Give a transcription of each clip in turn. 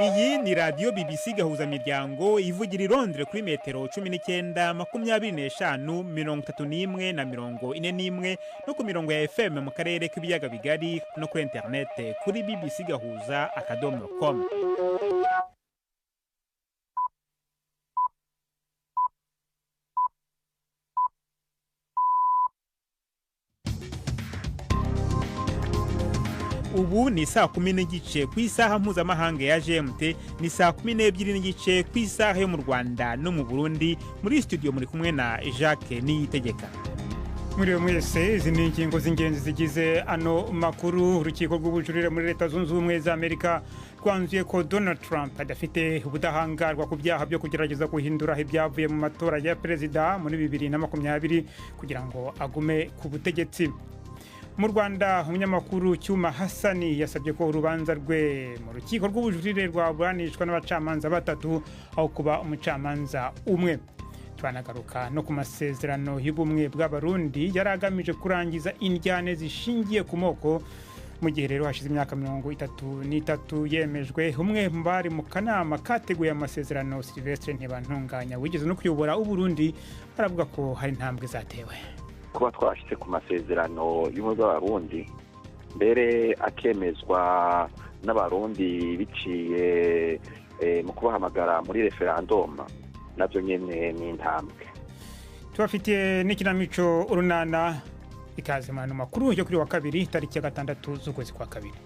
Iyi ni radio BBC gahuza miryango ivugira i Londres kuri metero 19 25 31 na 41 no ku mirongo ya FM mu karere k'ibiyaga bigari no kuri internet kuri bbcgahuza.com. Ubu ni saa 10 n'igice ku isaha mpuzamahanga ya GMT, ni saa 12 n'igice ku isaha yo mu Rwanda no mu Burundi. Muri studio muri kumwe na Jacques Niyitegeka. Muri mwese izi ni ingingo z'ingenzi zigize ano makuru. Urukiko rw'ubujurire muri Leta Zunze Ubumwe za Amerika rwanzuye ko Donald Trump adafite ubudahangarwa ku byaha byo kugerageza guhindura ibyavuye mu matora ya perezida muri 2020 kugira ngo agume ku butegetsi. Mu Rwanda umunyamakuru Cyuma Hassani yasabye ko urubanza rwe mu rukiko rw'ubujurire rwaburanishwa n'abacamanza batatu aho kuba umucamanza umwe. Twanagaruka no ku masezerano y'ubumwe bw'abarundi yaragamije kurangiza indyane zishingiye ku moko. Mu gihe rero hashize imyaka 33 yemejwe, umwe mu bari mu kanama kateguye amasezerano Sylvestre Ntibantunganya wigeze no kuyobora uburundi aravuga ko hari intambwe zatewe. Kuba twashyize ku masezerano y'ubumwe bw'abarundi mbere akemezwa n'abarundi biciye mu kubahamagara muri referendum, nabyo nyene ni intambwe. Tubafitiye n'ikinamico urunana, ikaze mu makuru yo kuri wa kabiri tariki ya 6 z'ukwezi kwa kabiri.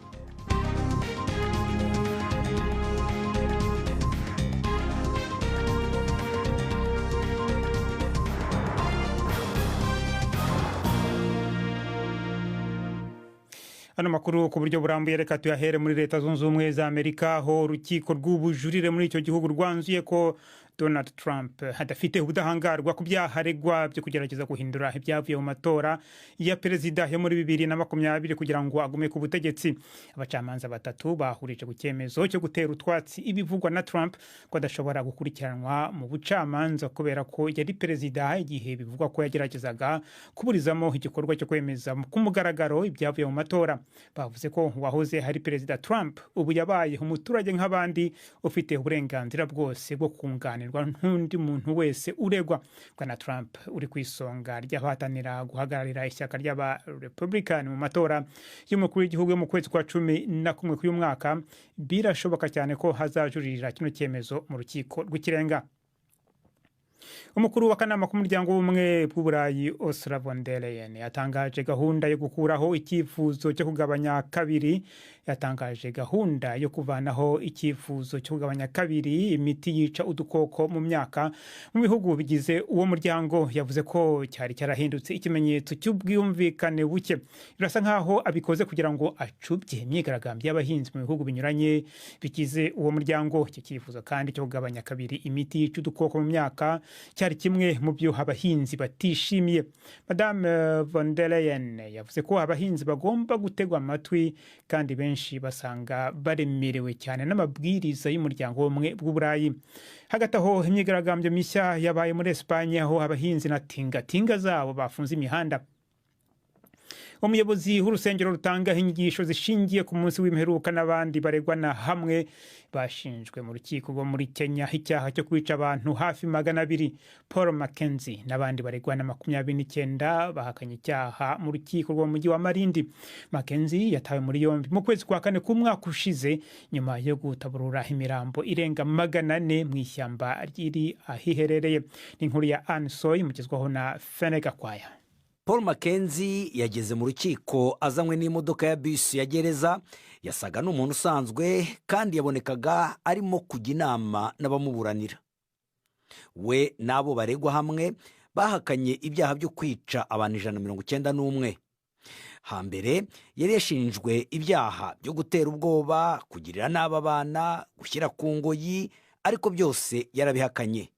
Ano makuru ku buryo burambuye reka tuyahere muri Leta Zunze Ubumwe za Amerika, aho urukiko rw'ubujurire muri icyo gihugu rwanzuye ko Donald Trump hadafite ubudahangarwa ku byaha aregwa byo kugerageza guhindura ibyavuye mu matora ya perezida yo muri 2020 kugira ngo agume ku butegetsi. Abacamanza batatu bahurije ku cyemezo cyo gutera utwatsi ibivugwa na Trump ko adashobora gukurikiranwa mu bucamanza kubera ko yari perezida igihe bivugwa ko yageragezaga kuburizamo igikorwa cyo kwemeza ku mugaragaro ibyavuye mu matora. Bavuze ko wahoze hari perezida Trump ubu yabaye umuturage nk'abandi ufite uburenganzira bwose bwo kunganira n'undi muntu wese uregwa. Bwana Trump uri ku isonga ry'abahatanira guhagararira ishyaka ry'aba Republican mu matora y'umukuru w'igihugu yo mu kwezi kwa 11 k'uyu mwaka. Birashoboka cyane ko hazajuririra kino cyemezo mu rukiko rw'ikirenga. Umukuru w'akanama k'umuryango w'ubumwe bw'Uburayi Ursula von der Leyen yatangaje gahunda yo gukuraho icyifuzo cyo kugabanya kabiri imiti yica udukoko mu myaka mu bihugu bigize uwo muryango. Yavuze ko cyari cyarahindutse ikimenyetso cy'ubwiyumvikane buke. Birasa nkaho abikoze kugira ngo acubye imyigaragambyo y'abahinzi mu bihugu binyuranye bigize uwo muryango. Iki cyifuzo kandi cyo kugabanya kabiri imiti yica udukoko mu myaka cyari kimwe mu byo abahinzi batishimiye. Madame von der Leyen yavuze ko abahinzi bagomba gutegwa amatwi kandi benshi basanga baremerewe cyane n'amabwiriza y'umuryango w'ubumwe bw'Uburayi. Hagati aho imyigaragambyo mishya yabaye muri Espagne, aho abahinzi na tinga zabo bafunze imihanda. Umuyobozi w'urusengero rutanga inyigisho zishingiye ku munsi w'imperuka n'abandi baregwa na hamwe bashinjwe mu rukiko rwo muri Kenya icyaha cyo kwica abantu hafi 200. Paul Mackenzie n'abandi baregwa na 29 bahakanye icyaha mu rukiko rwo mu mujyi wa Malindi. Mackenzie yatawe muri yombi mu kwezi kwa 4 k'umwaka ushize nyuma yo gutaburura imirambo irenga 400 mu ishyamba riri ahiherereye. Ni inkuru ya Anne Soy mugezwaho na Fenega Kwaya. Paul Mackenzie yageze mu rukiko azanywe n'imodoka ya bisi ya gereza. Yasaga n'umuntu usanzwe kandi yabonekaga arimo kujya inama n'abamuburanira. We nabo baregwa hamwe bahakanye ibyaha byo kwica abantu 191. Hambere yari yashinjwe ibyaha byo gutera ubwoba, kugirira nabi abana, gushyira ku ngoyi, ariko byose yarabihakanye.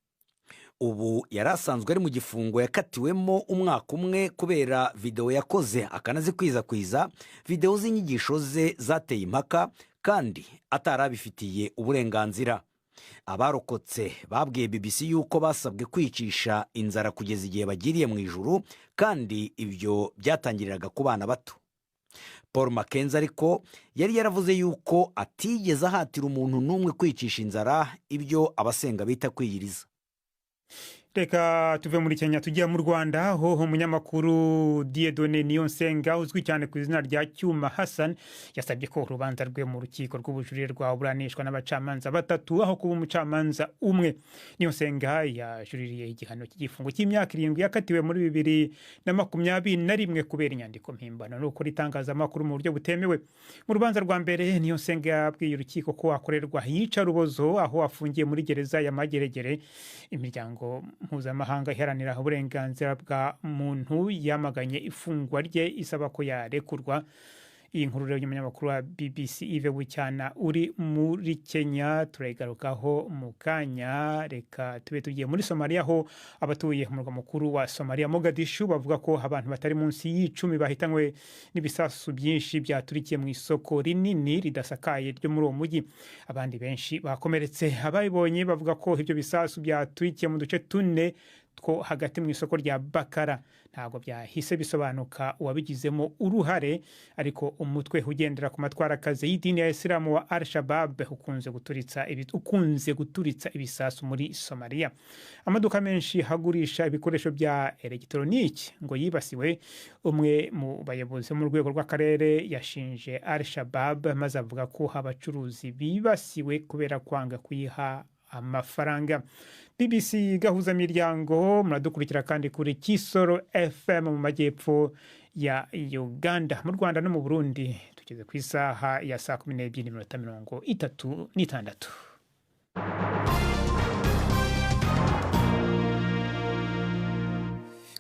Ubu yarasanzwe ari mu gifungo yakatiwemo umwaka umwe kubera video yakoze akanazikwiza video z'inyigisho ze zateye impaka kandi atarabifitiye uburenganzira. Abarokotse babwiye BBC yuko basabwe kwicisha inzara kugeza igihe bagiriye mu ijuru kandi ibyo byatangiriraga ku bana bato. Paul Mackenzie ariko yari yaravuze yuko atigeze ahatira umuntu n'umwe kwicisha inzara, ibyo abasenga bita kwiyiriza. Reka tuve muri Kenya tujya mu Rwanda, aho umunyamakuru Dieudonné Niyonsenga uzwi cyane ku izina rya Cyuma Hassan yasabye ko urubanza rwe mu rukiko rw'ubujurire rwaburanishwa n'abacamanza batatu aho kuba umucamanza umwe. Niyonsenga yajuririye igihano cy'igifungo cy'imyaka 7 yakatiwe muri 2021 kubera inyandiko mpimbano no gukora itangazamakuru mu buryo butemewe. Mu rubanza rwa mbere Niyonsenga yabwiye urukiko ko akorerwa yica rubozo aho afungiye muri gereza ya Mageregere. Imiryango mpuzamahanga iharanira uburenganzira bwa muntu yamaganye ifungwa rye isaba ko yarekurwa. Iyi nkuru rero y'umunyamakuru wa BBC Yves Bucyana uri muri Kenya turayigarukaho mu kanya. Reka tube tugiye muri Somalia, aho abatuye mu murwa mukuru wa Somalia Mogadishu bavuga ko abantu batari munsi y'10 bahitanywe n'ibisasu byinshi byaturikiye mu isoko rinini ridasakaye ryo muri uwo mujyi. Abandi benshi bakomeretse. Abayibonye bavuga ko ibyo bisasu byaturikiye mu duce 4 two hagati mu isoko rya Bakara. Ntabwo byahise bisobanuka uwabigizemo uruhare, ariko umutwe ugendera ku matwarakazi y'idini ya Islamu wa Al-Shabaab ukunze guturitsa ibisasu muri Somalia. Amaduka menshi hagurisha ibikoresho bya elektroniki ngo yibasiwe. Umwe mu bayobozi mu rwego rw'akarere yashinje Al-Shabaab maze avuga ko abacuruzi bibasiwe kubera kwanga kuyiha amafaranga. BBC gahuza miryango muradukurikira kandi kuri Kisoro FM mu majyepfo ya Uganda. Mu Rwanda no mu Burundi tugeze ku isaha ya 12:36.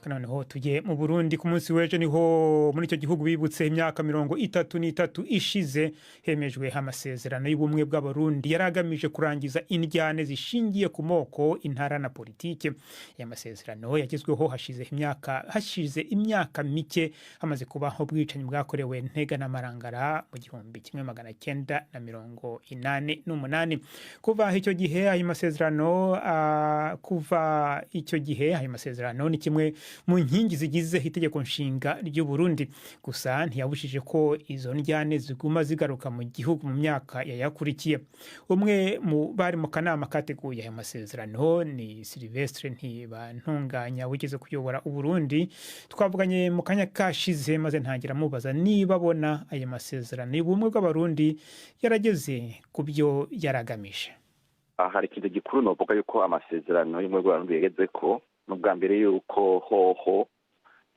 Noneho tujye mu Burundi. Ku munsi w'ejo niho muri icyo gihugu bibutse imyaka 33 ishize hemejwe amasezerano y'ubumwe bw'Abarundi yaragamije kurangiza indyane zishingiye ku moko, intara na politike. Aya masezerano yagezweho hashize imyaka mike hamaze kubaho ubwicanyi bwakorewe Ntega na Marangara mu 1988. Kuva icyo gihe ayo masezerano ni kimwe mu nkingi zigize itegeko nshinga ry'u Burundi. Gusa ntiyabujije ko izo njyane ziguma zigaruka mu gihugu mu myaka yayakurikiye. Umwe mu bari mu kanama kateguye aya masezerano ni Sylvestre Ntibantunganya wigeze kuyobora u Burundi. Twavuganye mu kanya kashize maze ntangira mubaza niba abona aya masezerano y'ubumwe bw'Abarundi yarageze ku byo yaragamije. Hari ikintu gikuru novuga yuko amasezerano y'ubumwe bw'Abarundi yageze ko n'ubwa mbere yuko hoho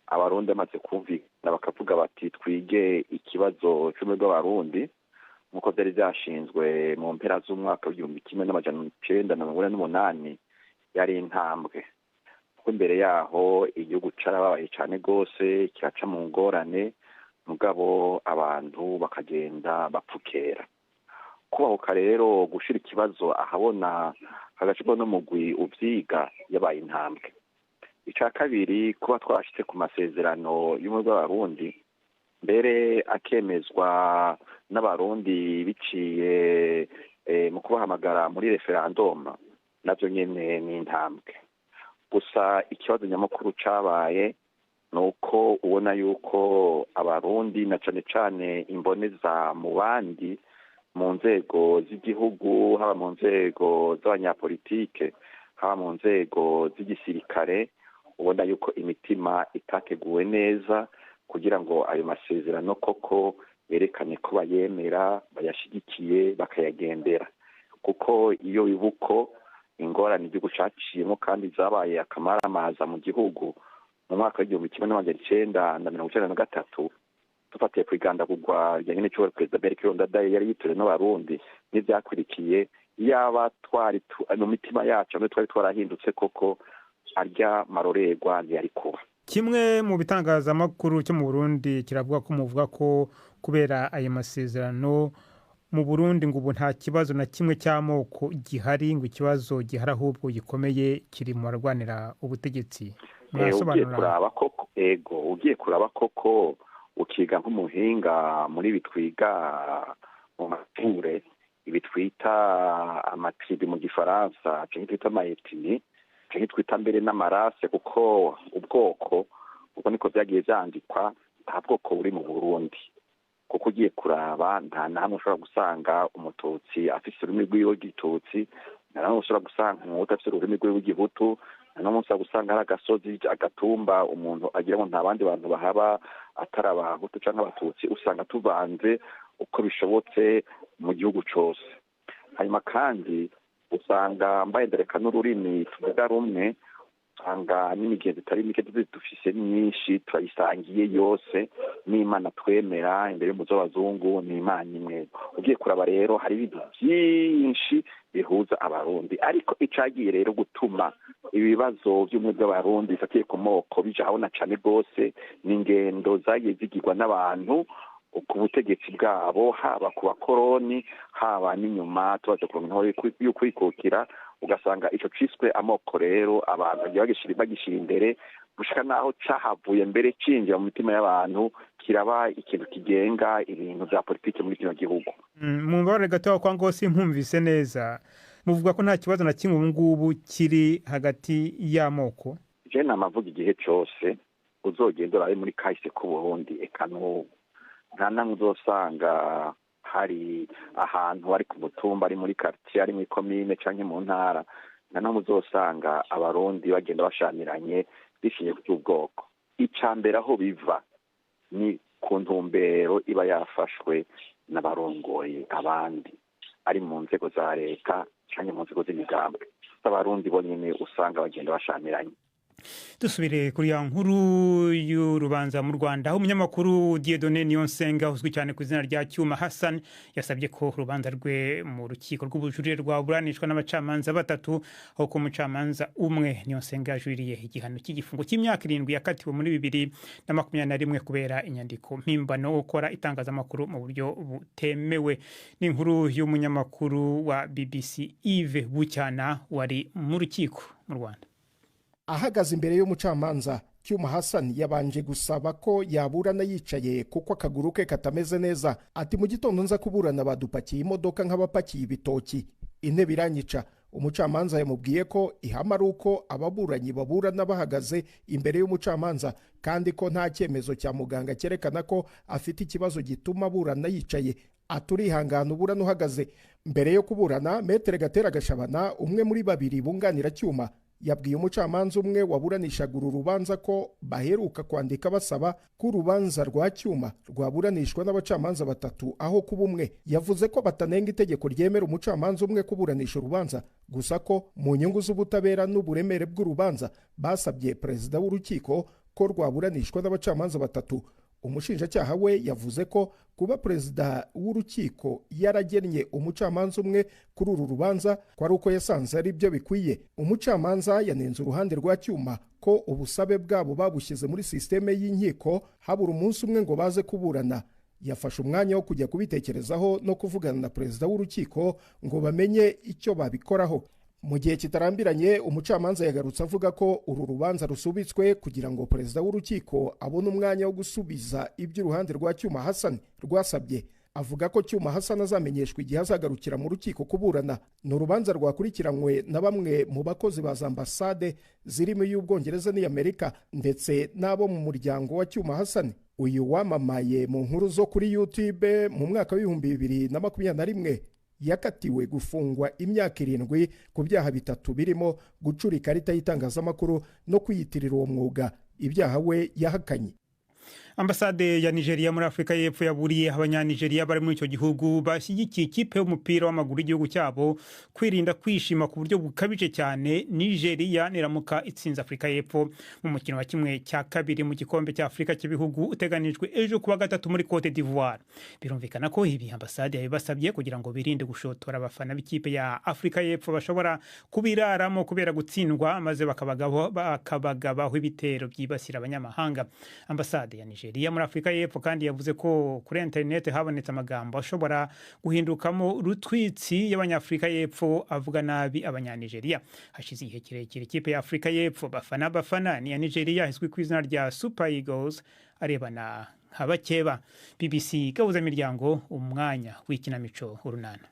Abarundi amaze kumvikana bakavuga bati twige ikibazo cy'ubumwe bw'Abarundi nk'uko byari byashinzwe mu mpera z'umwaka w'1948 yari intambwe. Kuko imbere yaho igihugu carababaye cyane gose kiraca mu ngorane, mugabo abantu bakagenda bapfukera. Kubahuka rero gushira ikibazo ahabona hagacibwa n'umugwi uvyiga yabaye intambwe. Icya kabiri, kuba twashitse ku masezerano y'ubumwe bw'Abarundi mbere akemezwa n'Abarundi biciye mu kubahamagara muri referendum, navyo nyene ni intambwe. Gusa ikibazo nyamukuru cabaye nuko ubona yuko Abarundi na cane cane imboneza mu bandi mu nzego z'igihugu, haba mu nzego z'abanyapolitike, haba mu nzego z'igisirikare, ubona yuko imitima itateguwe neza kugira ngo ayo masezerano koko berekane ko bayemera, bayashigikiye, bakayagendera. Kuko iyo bibuko ingorane igihugu caciyemo kandi zabaye akamaramaza mu gihugu mu mwaka w'1993 tufatiye kwigandagurwa rya nyene Perezida Bertrand Ndadaye yari yituriwe n'Abarundi n'ivyakurikiye, yaba twari mu mitima yacu amwe twari twarahindutse koko arya marorerwa ntiyari kuba. Kimwe mu bitangazamakuru cyo mu Burundi kiravuga ko muvuga ko kubera ayo masezerano mu Burundi ngo ubu nta kibazo na kimwe cy'amoko gihari, ngo ikibazo gihari ahubwo gikomeye kiri mu barwanira ubutegetsi. Ugiye kuraba koko ukiga nk'umuhinga muri bitwiga mu mature ibitwita amatribi mu gifaransa cyangwa twita amayetini cyangwa twita mbere n'amarase, kuko ubwoko ubwo niko byagiye byandikwa nta bwoko buri mu Burundi. kuko ugiye kuraba nta na hamwe ushobora gusanga umututsi afise ururimi rwiwe rw'igitutsi, nta na hamwe ushobora gusanga umuhutu afise ururimi rwiwe rw'igihutu, nta na hamwe ushobora gusanga hari agasozi agatumba umuntu agira ngo nta bandi bantu bahaba atari abahutu cyangwa abatutsi, usanga tuvanze uko bishobotse mu gihugu cyose. Hanyuma kandi usanga mbahendereka n'ururimi tuvuga rumwe, usanga n'imigenzo itari mike dufise myinshi turayisangiye yose, n'Imana twemera imbere y'umuzo w'abazungu ni Imana imwe. Ugiye kuraba rero hari ibintu byinshi bihuza abarundi, ariko icagiye rero gutuma ibibazo by'ubumwe bw'abarundi bifatiye ku moko bija habona cane rwose n'ingendo zagiye zigirwa n'abantu ku butegetsi bwabo, haba ku bakoroni haba n'inyuma tubaze kuronka yo kwikukira, ugasanga ico ciswe amoko rero abantu bagiye bagishira imbere gushika naho cahavuye mbere cinjira mu mitima y'abantu kiraba ikintu kigenga ibintu vya politike muri kino gihugu. Mu mbabare gatoya kwa ngo simpumvise neza, muvuga ko nta kibazo na kimwe ubu ngubu kiri hagati y'amoko? Je namavuga igihe cose uzogenda urabe muri kahise ku Burundi, eka n'ubu nta namwe uzosanga hari ahantu ari ku mutumba, ari muri quartier, ari muri commune canke mu ntara, nta namwe uzosanga abarundi bagenda bashamiranye bishingiye ku cy'ubwoko. Icambere aho biva ni ku ntumbero iba yafashwe n'abarongoye abandi, ari mu nzego za leta canke mu nzego z'imigambwe. Abarundi bonyene usanga bagenda bashamiranye. Dusubire kuri ya nkuru y'urubanza mu Rwanda, aho umunyamakuru Dieudonné Niyonsenga uzwi cyane ku izina rya Cyuma Hassan yasabye ko urubanza rwe mu rukiko rw'ubujurire rwaburanishwa n'abacamanza batatu, aho ku mucamanza umwe. Niyonsenga yajuririye igihano cy'igifungo cy'imyaka 7 yakatiwe muri 2021 kubera inyandiko mpimbano gukora itangazamakuru mu buryo butemewe. Ni inkuru y'umunyamakuru wa BBC Yves Bucyana wari mu rukiko mu Rwanda. Ahagaze imbere y'umucamanza, Cyuma Hassan yabanje gusaba ko yaburana yicaye kuko akaguru ke katameze neza. Ati mu gitondo nza kuburana badupakiye imodoka nk'abapakiye ibitoki, intebe iranyica. Umucamanza yamubwiye ko ihama ari uko ababuranyi baburana bahagaze imbere y'umucamanza, kandi ko nta cyemezo cya muganga cyerekana ko afite ikibazo gituma aburana yicaye. Aturihangana uburana uhagaze. Mbere yo kuburana, Maître Gatera Gashabana, umwe muri babiri bunganira Cyuma, yabwiye umucamanza umwe waburanishaga uru rubanza ko baheruka kwandika basaba ko urubanza rwa Cyuma rwaburanishwa n'abacamanza batatu aho kuba umwe. Yavuze ko batanenga itegeko ryemera umucamanza umwe kuburanisha urubanza, gusa ko mu nyungu z'ubutabera n'uburemere bw'urubanza basabye perezida w'urukiko ko rwaburanishwa n'abacamanza batatu. Umushinjacyaha we yavuze ko kuba perezida w'urukiko yaragennye umucamanza umwe kuri uru rubanza ko ari uko yasanze ari byo bikwiye. Umucamanza yanenze uruhande rwa Cyuma ko ubusabe bwabo babushyize muri systeme y'inkiko habura umunsi umwe ngo baze kuburana. Yafashe umwanya wo kujya kubitekerezaho no kuvugana na perezida w'urukiko ngo bamenye icyo babikoraho. Mu gihe kitarambiranye, umucamanza yagarutse avuga ko uru rubanza rusubitswe kugira ngo perezida w'urukiko abone umwanya wo gusubiza ibyo uruhande rwa Cyuma Hassan rwasabye. Avuga ko Cyuma Hassan azamenyeshwa igihe azagarukira mu rukiko kuburana. Ni urubanza rwakurikiranywe na bamwe mu bakozi ba ambasade zirimo y'Ubwongereza n'Amerika ndetse n'abo mu muryango wa Cyuma Hassan. Uyu wamamaye mu nkuru zo kuri YouTube mu mwaka wa 2021 yakatiwe gufungwa imyaka 7 ku byaha bitatu birimo gucura ikarita y'itangazamakuru no kwiyitirira uwo mwuga, ibyaha we yahakanye. Ambasade ya Nigeria muri Afrika y'Epfo yaburiye abanyanigeria bari muri icyo gihugu bashyigikiye ikipe y'umupira w'amaguru y'igihugu cyabo kwirinda kwishima ku buryo bukabije cyane Nigeria niramuka itsinze Afrika y'Epfo mu mukino wa kimwe cya kabiri mu gikombe cya Afrika cy'ibihugu uteganijwe ejo kuwa gatatu muri Cote d'Ivoire. Birumvikana ko ibi ambasade yabibasabye kugira ngo birinde gushotora abafana b'ikipe ya Afrika y'Epfo bashobora kubiraramo kubera gutsindwa maze bakabagabaho ibitero byibasira abanyamahanga. Ambasade ya Nigeria muri Afrika y'Epfo kandi yavuze ko kuri internet habonetse amagambo ashobora guhindukamo rutwitsi y'abanyafrika y'Epfo avuga nabi abanyanigeria. Hashize igihe kirekire ikipe ya Afrika y'Epfo bafana ni ya Nigeria izwi ku izina rya Super Eagles arebana nk'abakeba. BBC gahuza miryango umwanya w'ikinamico urunana.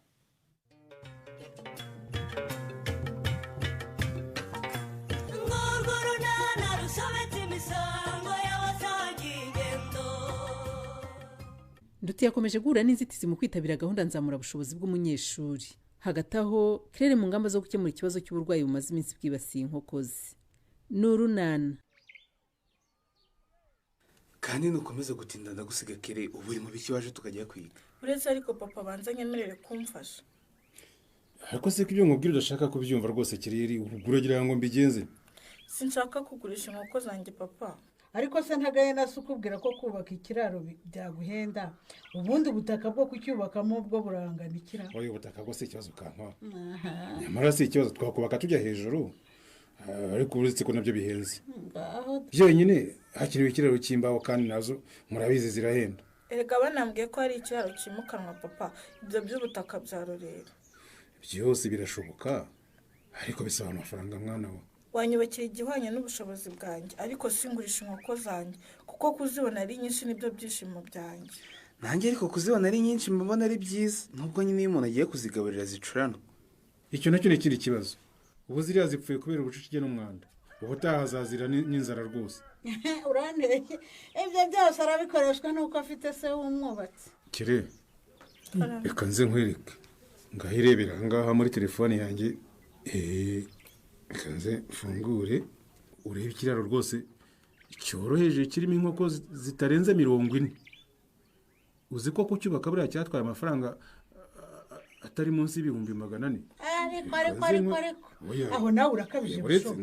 tuti yakomeje guhura n'inzitizi mu kwitabira gahunda nzamurabushobozi bw'umunyeshuri. Hagati aho Claire mu ngamba zo gukemura ikibazo cy'uburwayi bumaze iminsi bwibasiye inkoko ze. Nurunana: kandi nukomeza gutinda ndagusiga Kere, ubu uri mu biki waje tukajya kwiga? Uretse ariko papa banza nyemerere kumfasha. ariko se ko ibyo nkubwira udashaka kubyumva rwose Kireri, uragira ngo mbigenze? Sinshaka kugurisha inkoko zanjye papa. ariko se ntagaye nasi ukubwira ko kubaka ikiraro byaguhenda, ubundi ubutaka bwo kucyubakamo bwo burangana ikiraro. Oya, ubutaka bwo si ikibazo kampa, nyamara si ikibazo, twakubaka tujya hejuru, ariko uretse ko nabyo bihenze. Byonyine hakiriwe ikiraro cy'imbaho kandi nazo murabizi zirahenda. Erega banambwiye ko hari ikiraro cyimukanwa papa, ibyo by'ubutaka bya Rurera. Byose birashoboka, ariko bisaba amafaranga mwana we. Wanyubakira igihwanye n'ubushobozi bwanjye, ariko singurisha inkoko zanjye kuko kuzibona ari nyinshi nibyo byishimo byanjye. Nanjye ariko kuzibona ari nyinshi mbona ari byiza, nubwo nyine iyo umuntu agiye kuzigaburira zicurana. Icyo nacyo ni ikindi kibazo. Ubu ziriya zipfuye kubera ubucucike n'umwanda, ubutaha hazazira n'inzara rwose. Uranteye ibyo byose arabikoreshwa nuko afite se w'umwubatsi. Kire, reka nze nkwereke, ngahirebera ngaha muri telefone yanjye. Kanze fungure urebe ikiraro rwose cyoroheje kirimo inkoko zitarenze 40. Uzi ko kucyubaka buriya cyatwaye amafaranga atari munsi y'ibihumbi 400. Ariko aho nawe urakabije busho.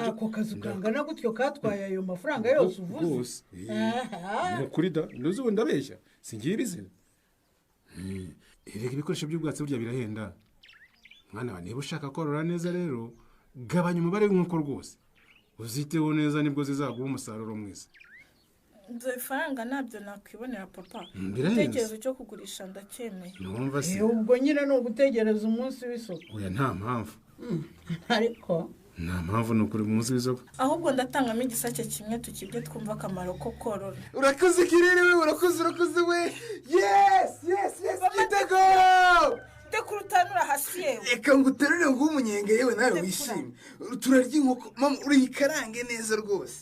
Ako kazu kangana gutyo katwaye ayo mafaranga yose uvuze. Nukuri da, nduzi ndabeshya, singiye bizina. Erega ibikoresho by'ubwatsi burya birahenda. Mwana wa, niba ushaka korora neza rero gabanya umubare w'inkoko rwose, uziteho neza nibwo zizaguha umusaruro mwiza. Nzo ifaranga nabyo nakwibonera papa. Birahenze. Igitekerezo cyo kugurisha ndacyemeye. Numva se. Ubwo nyine no gutegereza umunsi w'isoko. Oya, nta mpamvu. Ariko nta mpamvu n'ukuri umunsi w'isoko. Ahubwo ndatangamo igisake kimwe tukibye twumva akamaro ko korora. Urakoze Kirere we, urakoze we. Yes, igitego! Ndekurutanura hasi yewe. Reka nguterure ng'umunyenge yewe nawe wishime. Turarya inkoko, mama urayikarange neza rwose.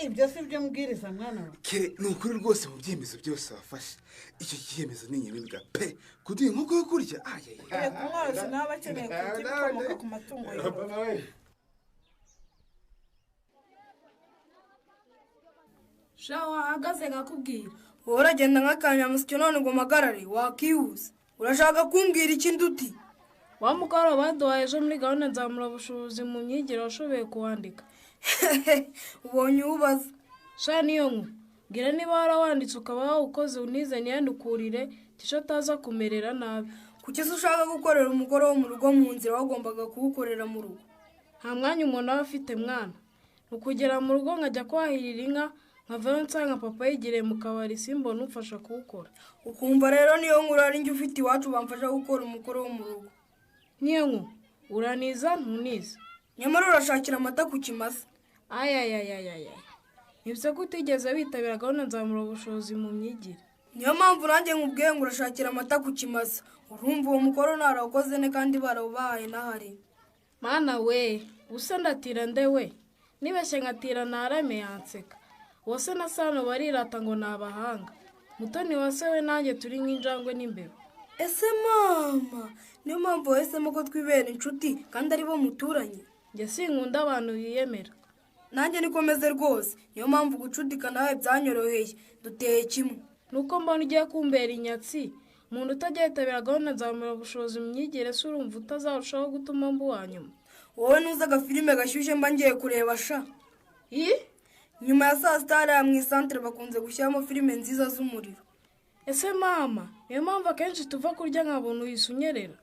Ibyo si byo mbwiriza mwana wa. Kere, nukuri rwose mu byemezo byose wafashe. Icyo cyemezo ni nyabibwa pe. Kuduha inkoko yo kurya. Reka umworozi nawe abakeneye kurya ibikomoka ku matungo yawe. Shawa ahagaze gakubwira. Wowe uragenda nk'akanyamusyo none ngo magarare wakihuse. Urashaka kumbwira iki nduti? Wa mukara baduhaye ejo muri gahunda nzamurabushobozi mu myigire washoboye kuwandika. Ubonye ubaza. Sha niyo nku. Gira niba warawanditse ukaba wawukoze unize niyandukurire tisho ataza kumerera nabi. Kuki se ushaka gukorera umugore wo mu rugo mu nzira wagombaga kuwukorera mu rugo? Nta mwanya umuntu aba afite mwana. Ukugera mu rugo nkajya kwahirira inka nkavayo nsanga papa yigiriye mu kabari simbona umfasha kuwukora. Ukumva rero niyo nkuru ari njye ufite iwacu bamfasha gukora umukoro wo mu rugo. Niyo nku uraniza ntuniza. Nyamara urashakira amata ku kimasa. Ayayayayaya. Nibyo ko utigeze witabira gahunda nzamurabushobozi mu myigire. Niyo mpamvu nanjye nkubwiye ngo urashakira amata ku kimasa. Urumva uwo mukoro narawukoze ne kandi barawubahaye n'ahari. Mana we, usa ndatira ndewe. Nibeshye ngatira narame yanseka. Wose na Sano barirata ngo nabahanga. Mutoni wase we nanjye turi nk'injangwe n'imbeba. Ese mama, niyo mpamvu wahisemo ko twibera inshuti kandi ari bo muturanye. Njye sinkunda abantu biyemera. Nanjye nikomeze rwose, niyo mpamvu gucudika nawe byanyoroheye, duteye kimwe. Nuko mbona ugiye kumbera inyatsi, umuntu utagiye yitabira gahunda nzamurabushobozi mu myigire se urumva utazarushaho gutuma mbu wa nyuma. Wowe nuza agafilime gashyushye mba ngiye kureba sha. Nyuma ya saa sita hariya mu isantere bakunze gushyiramo filime nziza z'umuriro. Ese mama, niyo mpamvu akenshi tuva kurya nkabona uhise unyerera.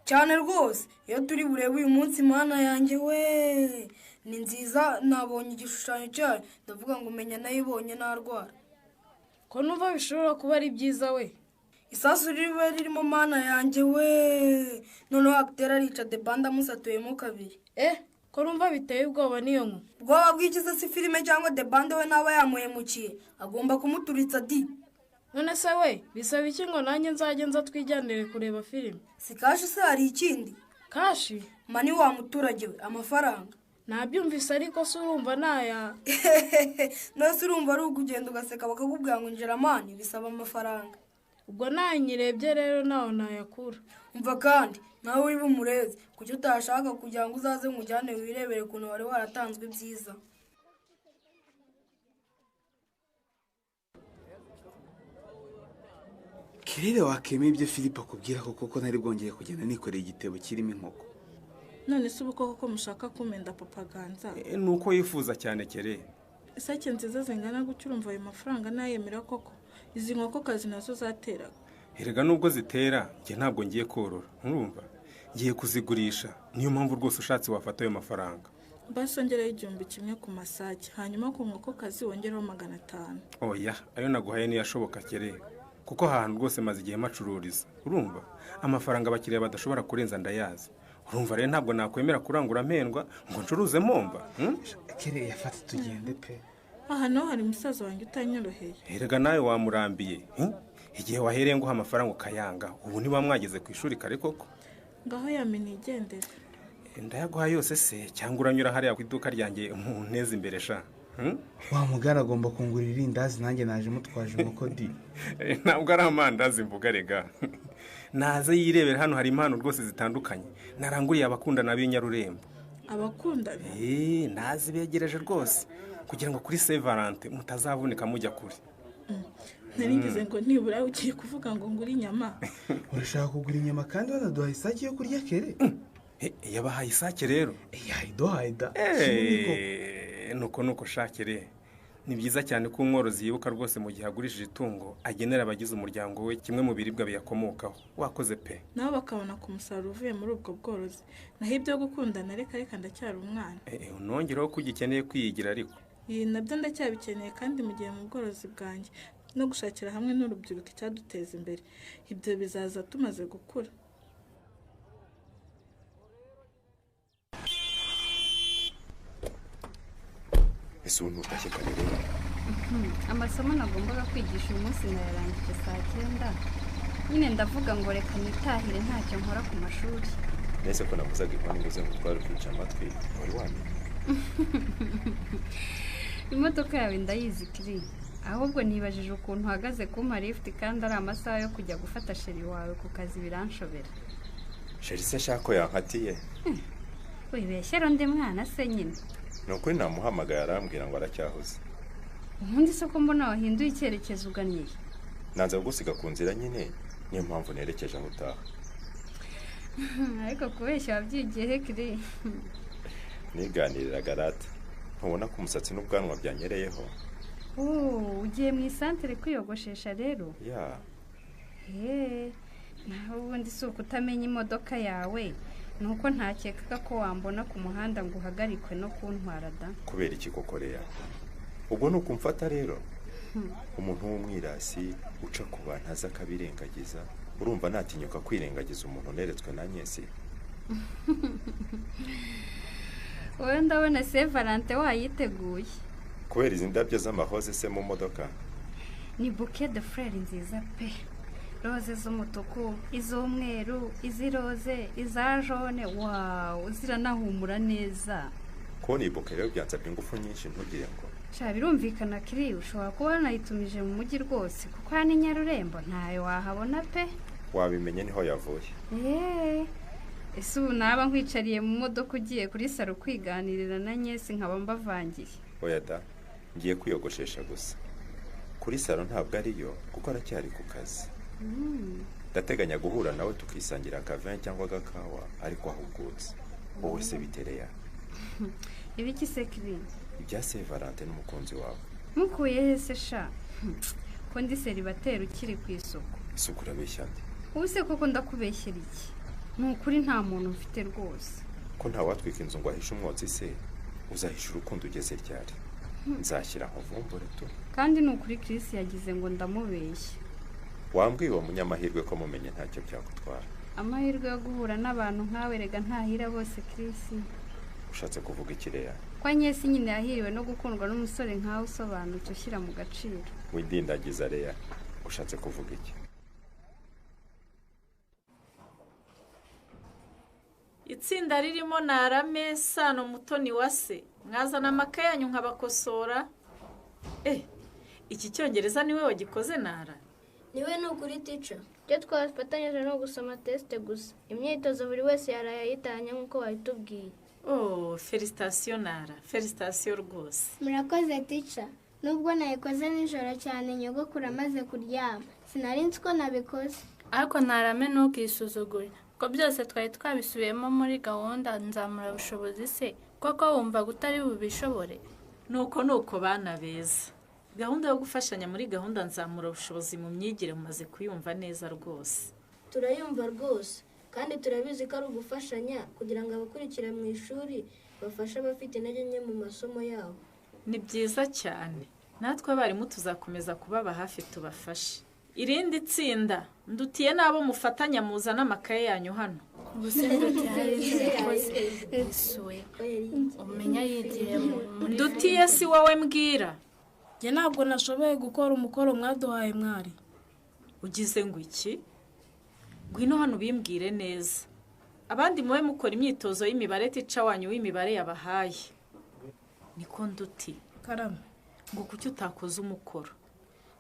Cyane rwose, iyo turi burebe uyu munsi mana yanjye we ni nziza, nabonye igishushanyo cyayo ndavuga ngo menya nayibonye narwara. Ko numva bishobora kuba ari byiza we. Isasu ribe ririmo mana yanjye we, noneho akitera arica de banda musatuyemo kabiri. Ko numva biteye ubwoba niyo nku. Ubwoba bw'ikiza si filime cyangwa de bande we naba yamuhemukiye, agomba kumuturitsa di. None se we, bisaba iki ngo nanjye nzajye nza twijyanire kureba filime? Si kashi se hari ikindi? Kashi? Mani wa muturage we, amafaranga. Nabyumvise ariko se urumva naya. Nose urumva ari ukugenda ugaseka bakakubwira ngo njera mani bisaba amafaranga. ubwo nanyirebye rero nawe nayakura. umva kandi nawe uri bumureze kuki utashaka kugira ngo uzaze mujyane wirebere ukuntu wari waratanzwe byiza. Kirere wakemeye ibyo Philippe akubwira koko ntari bwongeye kugenda nikoreye igitebo kirimo inkoko. none se ubu koko mushaka kumenda papa Ganza? Nuko yifuza cyane Kere. Isake nziza zingana gutyo urumva ayo mafaranga nayemera koko? Izi nkokokazi nazo zateraga. Erega nubwo zitera njye ntabwo ngiye korora urumva ngiye kuzigurisha niyo mpamvu rwose ushatse wafata ayo mafaranga. Basi ongeraho 1,000 ku masake hanyuma ku nkokokazi wongeraho 500. Oya ayo naguhaye niyashoboka Kere kuko ahantu rwose maze igihe macururiza urumva amafaranga abakiriya badashobora kurenza ndayazi. Urumva rero ntabwo nakwemera kurangura mpendwa ngo ncuruze momba. Kere yafata tugende pe. Aha no hari musaza wanjye utanyoroheye. Erega nawe wamurambiye igihe wahereye ngo amafaranga ukayanga ubu niba mwageze ku ishuri kare koko. Ngaho yamenye igendera. Ndayaguha yose se cyangwa uranyura hariya ku iduka ryanjye unteze imbere sha. Wa mugara agomba kungurira irindazi nanjye naje mutwaje inkoko di. Ntabwo ari amandazi mvuga rega. Naze yirebera hano hari impano rwose zitandukanye. Naranguriye abakundana b'inyarurembo. Abakundana? Nazi begereje rwose kugira ngo kuri Saint Valentin mutazavunika mujya kuri. Naringize ngo nibura ugiye kuvuga ngo nguri inyama. Urashaka kugura inyama kandi banaduha isake yo kurya Kere? Yabahaye isake rero. Yayiduhaye da. Nuko shakere. Ni byiza cyane ko umworozi yibuka rwose mu gihe agurishije itungo agenera abagize umuryango we kimwe mu biribwa biyakomokaho. Wakoze pe. Nabo bakabona ku musaruro uvuye muri ubwo bworozi. Naho ibyo gukundana reka ndacyari umwana. Unongereho ko ugikeneye kwiyigira ariko. Nabyo ndacyabikeneye kandi mu gihe mu bworozi bwanjye no gushakira hamwe n'urubyiruko icyaduteza imbere. Ibyo bizaza tumaze gukura. Ese ubu ntutashye kare rero? Amasomo nagombaga kwigisha uyu munsi nayarangije saa 9. Nyine ndavuga ngo reka nitahire ntacyo nkora ku mashuri. Nese ko navuzaga inkoni ngo twari kwica amatwi wari wamenye. Imodoka yawe ndayizi Kiri. Ahubwo nibajije ukuntu uhagaze kumpa lift kandi ari amasaha yo kujya gufata sheri wawe ku kazi biranshobera. Sheri se shako yankatiye? Wibeshyera undi mwana se nyine. Nukuri namuhamagaye arambwira ngo aracyahuze. Ubundi se ko mbona wahinduye icyerekezo uganiye. Nanze gusiga ku nzira nyine niyo mpamvu nerekeje aho utaha. Ariko kubeshya wabyigiye he Kiri? Niganirira garata. Ntubona ko umusatsi n'ubwanwa byanyereyeho? Ugiye mu isantere kwiyogoshesha rero? Ya. Naho ubundi si ukutamenya imodoka yawe. Nuko ntakekaga ko wambona ku muhanda ngo uhagarikwe no kuntwara da. Kubera iki koko Leya? Ubwo nuko umfata rero? Umuntu w'umwirasi uca ku bantu aza akabirengagiza. Urumva natinyuka kwirengagiza umuntu neretswe na Nyesi? Wowe ndabona Saint Valentin wayiteguye. Kubera izi ndabyo z'amahoze se mu modoka? Ni bouquet de fleurs nziza pe. Roze z'umutuku, iz'umweru, iziroze, iza jaune, wow, ziranahumura neza. Ko ni bouquet rero byansabye ingufu nyinshi ntugire ngo. Sha birumvikana Kiri ushobora kuba nayitumije mu mujyi rwose kuko hano Nyarurembo ntayo wahabona pe. Wabimenye niho yavuye. Ese ubu naba nkwicariye mu modoka ugiye kuri saro kwiganirira na Nyesi nkaba mbavangiye. Oya da, ngiye kwiyogoshesha gusa. Kuri saro ntabwo ariyo kuko aracyari ku kazi. Ndateganya guhura nawe tukisangira akavin cyangwa agakawa ariko ahugutse. Wowe se bitereya? Ibiki se Kiri? Ibya Saint Valentin n'umukunzi wawe. Mukuye hese sha? Ko ndi seribateri ukiri ku isoko. Isuku urabeshya nde? Ubuse koko ndakubeshyera iki? Nukuri nta muntu mfite rwose. Ko nta watwika inzu ngo ahishe umwotsi se uzahisha urukundo ugeze ryari? Nzashyira nkuvumbure tu. Kandi nukuri Chris yagize ngo ndamubeshya. Wambwiye uwo munyamahirwe ko mumenye ntacyo byagutwara. Amahirwe yo guhura n'abantu nkawe rega ntahira bose Chris. Ushatse kuvuga ikireya? Kwa Nyesi nyine yahiriwe no gukundwa n'umusore nkawe usobanutse ushyira mu gaciro. Widindagiza Leya. Ushatse kuvuga iki? Itsinda ririmo Narame, Sano, Mutoni Wase. Mwazana amakaye yanyu nkabakosora. Iki cyongereza niwe wagikoze Nara? niwe ni ukuri tica. ibyo twafatanyije no gusoma tesite gusa, imyitozo buri wese yaraye ayitanye nk'uko wabitubwiye. felicitasiyo nara, felicitasiyo rwose. murakoze tica. nubwo nayikoze nijoro cyane nyogokuru amaze kuryama, sinari nzi ko nabikoze. ariko ntarame ntukisuzugure, ko byose twari twabisubiyemo muri gahunda nzamura bushobozi se, koko wumva utari bubishobore? nuko bana beza, gahunda yo gufashanya muri gahunda nzamura ubushobozi mu myigire mumaze kuyumva neza rwose. turayumva rwose, kandi turabizi ko ari ugufashanya kugira ngo abakurikira mu ishuri bafashe abafite intege nke mu masomo yabo. Ni byiza cyane, natwe abarimu tuzakomeza kubaba hafi tubafashe. Irindi tsinda ndutiye n'abo mufatanya muzana amakaye yanyu hano. umenya yigiye ndutiye si wowe mbwira. njye ntabwo nashoboye gukora umukoro mwaduhaye mwari. ugize ngo iki? ngwino hano ubimbwire neza, abandi muwe mukora imyitozo y'imibare tica wanyu w'imibare yabahaye. niko nduti karame, ngo kuki utakoze umukoro?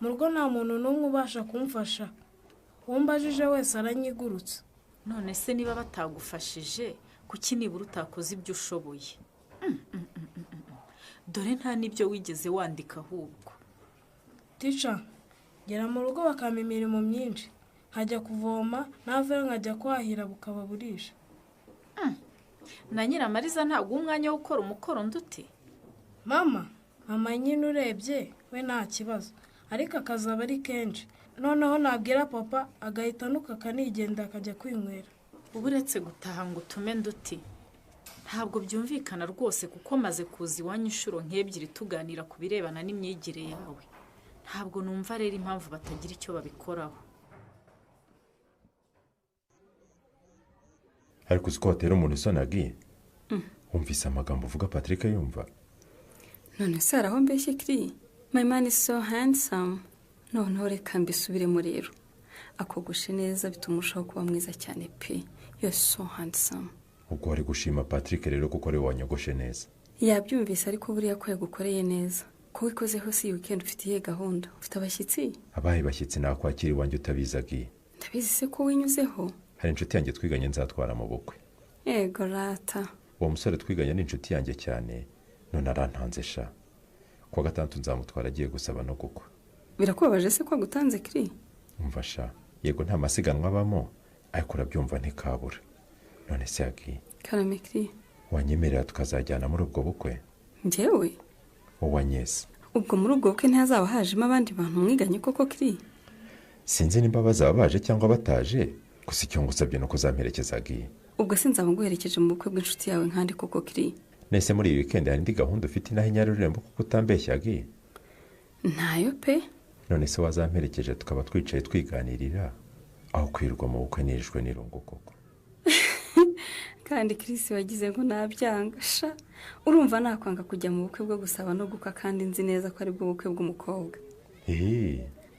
mu rugo nta muntu n'umwe ubasha kumfasha, uwumbajije wese aranyigurutsa. none se niba batagufashije kuki nibura utakoze ibyo ushoboye? dore nta n'ibyo wigeze wandika ahubwo. tica, ngera mu rugo bakampa imirimo myinshi, nkajya kuvoma naveyo nkajya kwahira bukaba burisha. na Nyiramariza ntabwo umwanya wo gukora umukoro nduti? mama nyine urebye we nta kibazo, ariko akazaba ari kenshi, noneho nabwira papa agahita anuka akanigenda akajya kwinywera. ubu uretse gutaha ngo utume nduti, ntabwo byumvikana rwose, kuko maze kuza iwanyu inshuro nk'ebyiri tuganira ku birebana n'imyigire yawe. ntabwo numva rero impamvu batagira icyo babikoraho. ariko uzi ko watera umuntu isoni agiye? wumvise amagambo uvuga Patrick yumva? none se araho mbeshye kiri? my man is so handsome. noneho reka mbisubiremo rero, akogoshe neza bituma urushaho kuba mwiza cyane pe. you're so handsome. ubwo wari gushima Patrick rero kuko ari wanyogoshe neza. yabyumvise, ariko buriya ko yagukoreye neza. ko wikozeho si weekend ufitiye gahunda? ufite abashyitsi? abahe bashyitsi nakwakira iwanjye utabizi agiye? ndabizi se ko winyuzeho. hari inshuti yanjye twiganye nzatwara mu bukwe. yego rata. uwo musore twiganye ni inshuti yanjye cyane, none arantanze sha. kuwa gatandatu nzamutwara agiye gusaba no gukwa. birakubabaje se ko agutanze kiri? umva sha, yego nta masiganwa abamo, ariko urabyumva ntikabura. none se agiye? karame kiri. wanyemerera tukazajyana muri ubwo bukwe? njyewe? wowe anyeze. ubwo muri ubwo bukwe ntihazaba hajemo abandi bantu mwiganye koko kiri? sinzi nimba bazaba baje cyangwa bataje, gusa icyo ngusabye nuko uzamperekeza agiye. ubwo sinzaba nguherekeje mu bukwe bw'inshuti yawe nkandi koko kiri? nese muri iyi weekend hari indi gahunda ufite inaha Nyarurembo kuko utambeshya agiye? ntayo pe. none se wazamperekeje tukaba twicaye twiganirira aho kwirwa mu bukwe nijwe n'irungu koko? kandi Chris wagize ngo nabyanga sha. urumva nakwanga kujya mu bukwe bwo gusaba no gukwa kandi nzi neza ko ari bwo bukwe bw'umukobwa?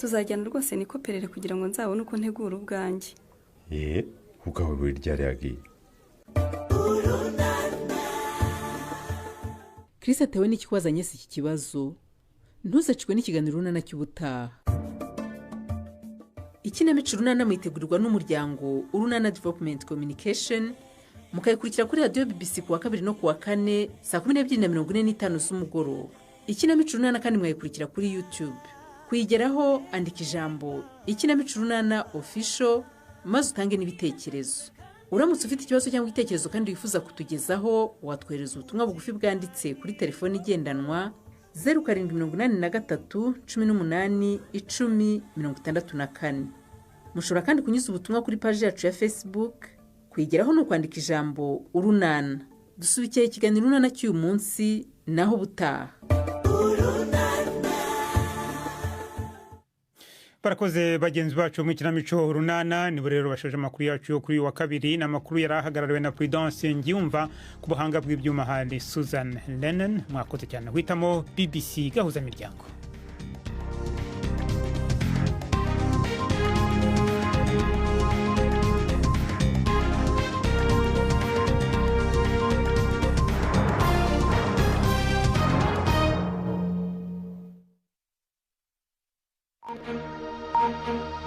tuzajyana rwose nikoperere kugira ngo nzabone uko ntegura ubwanjye. ubwawe buri ryari agiye? Chris atewe n'ikibazo anyese iki kibazo, ntuzacwe n'ikiganiro runana cy'ubutaha. ikinamico runana mwitegurirwa n'umuryango Urunana Development Communication, mukayikurikira kuri radio BBC kuwa 2 no kuwa 4 saa 12:45 z'umugoroba. ikinamico runana kandi mwayikurikira kuri YouTube. kuyigeraho andika ijambo ikinamico runana official maze utange n'ibitekerezo. uramutse ufite ikibazo cyangwa igitekerezo kandi wifuza kutugezaho, watwohereza ubutumwa bugufi bwanditse kuri telefone igendanwa 0783 18 10 64. mushobora kandi kunyuza ubutumwa kuri page yacu ya Facebook. kuyigeraho no kwandika ijambo urunana. dusubikiye ikiganiro runana cy'uyu munsi, naho butaha. barakoze bagenzi bacu mu kinamico runana. nibo rero bashoje amakuru yacu yo kuri wa kabiri, n'amakuru yari ahagarariwe na Prudence Ngiyumva, ku buhanga bw'ibyuma hari Susan Lennon. mwakoze cyane guhitamo BBC gahuza miryango. Thank you.